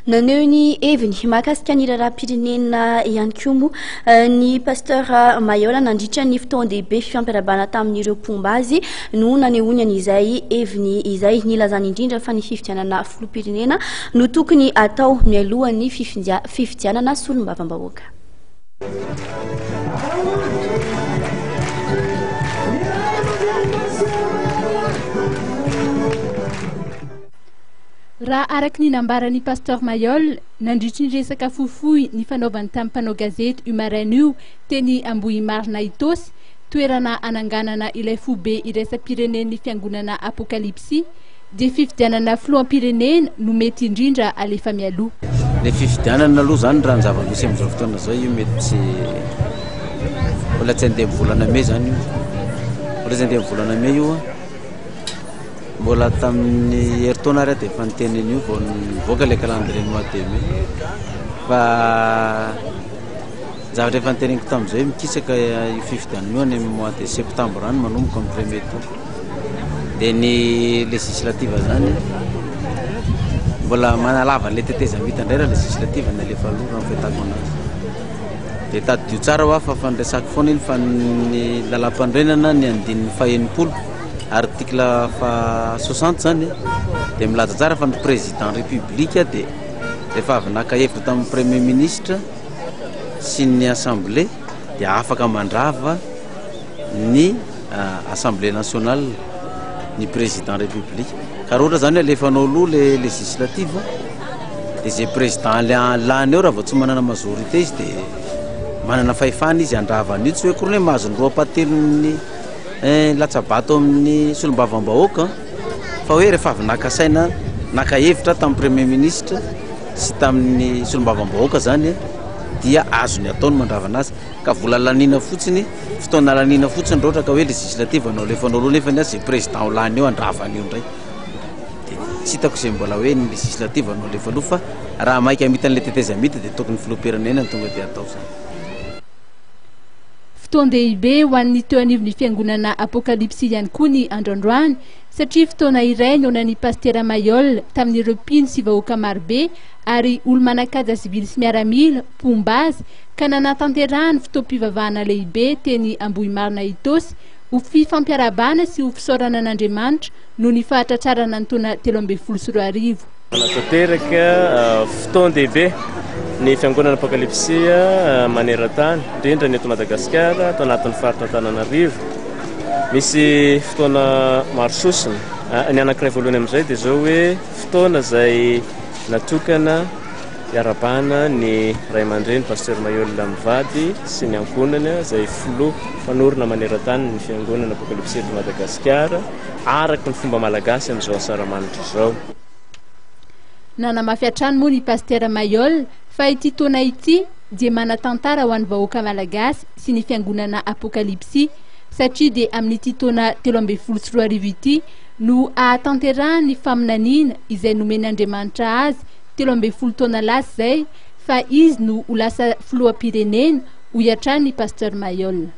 Naneo ny heviny mahakasika ny raharaham-pirenena ihany koa moa ny pasteur Mayola nandritra ny fotoan-dehibe fiampiarabana tamin'ireo mpombazy no nanehoany izay heviny izay nilazany indrindra fa ny fifidianana filoham-pirenena no tokony atao mialohan'ny fifidianana solombavam-bahoaka. Raha araky ny nambarany pasteur Mayola nandritry ny resaka fohifohy ny fanaovany tamin'ny mpanao gazety io maraina io teny Ambohimarina Itosy toerana ananganana ilay fobe iraisam-pirenen'ny fiangonana Apokalipsy dia fifidianana filoham-pirenena no mety indrindra alefa mialoha. Le fifidianana aloha zany raha ny zava-misy amin'izao fotoana zao io mety tsy mbola tsy andeha volana me zany io mbola tsy andeha volana me io mbola tamin'ny herintaona ary dia efa niteneny io vao nivoaka ilay calendrier mois de mai fa zavatra efa niteneniko tamin'izay mikisaka io fifidianana io any amin'ny mois de septembre any manomboka amin'ny premier tour dia ny législative zany mbola manalava n'ilay tetezam-bita indray raha législative ny alefa aloha raha fahitako anazy dia tadio tsara ho afa fandraisako foana iny fa ny lalam-pandrenana ny andinin'ny faha-enimpolo article fa 60 zany dia milaza tsara fa ny président république dia rehefa avy naka hevitra tamin'ny premier ministre sy ny assemblée dia afaka mandrava ny assemblée nationale ny président république ka raha ohatra zany alefanao aloha le législative dia zay président lany eo raha vao tsy manana majorité izy dia manana fahefana izy andravany io tsy hoe kory hoe mahazo ny roapatelon'ny latsabato amin'ny solombavam-bahoaka fa hoe rehefa avy naka saina naka hevitra tamin'ny premier ministre sy tamin'ny solombavam-bahoaka zany dia azo ny ataony mandravana azy ka vola lanina fotsiny fotoana lanina fotsiny raha ohatra ka hoe législative anao alefanao aloha nefa ny azy zay président ho lany eo andravany io indray dia tsy hitako izay mbola hoe ny législative anao alefa aloha fa raha maika amitan'ilay tetezamita dia tokony filoham-pirenena tonga dia atao zany. Fotoan-dehibe ho an'ny teo anivon'ny fiangonana Apokalipsy ihany koa ny androandroany satria fotoana iray nonan'ny pasteur Mayola tamin'ireo mpino sy vahoaka marobe ary olo manan-kaja sivily sy miaramila mpombazy ka nanatanterahany fotoam-pivavahana lehibe teny Ambohimarina Itosy ho fifampiarabana sy ho fisaorana an'Andriamanitra no ny fahatratrarana ny taona 2024. Nanatanteraka fotoan-dehibe ny fiangonana Apokalipsy maneran-tany indrindra ny eto Madagasikara ato anatin'ny faritra Antananarivo misy fotoana maro sosina ny anankiray voalohany amin'izay dia zao hoe fotoana izay natokana hiarabana ny ray aman-dreny pasteur Mayola mivady sy ny ankonana izay filoha mpanorona maneran-tany ny fiangonana Apokalipsy eto Madagasikara araky ny fomba malagasy amin'izao asaramanitra izao. Nanamafy hatrany moa ny pasteur Mayola fa ity taona ity dia manatantara ho an'ny vahoaka malagasy sy ny fiangonana Apokalipsy satria dia amin'ity taona 2024 ity no ahatanterahany faminaniana izay nomen'Andriamanitra azy 20 taona lasa izay fa izy no ho lasa filoham-pirenena ho hiatrany ny pasteur Mayola.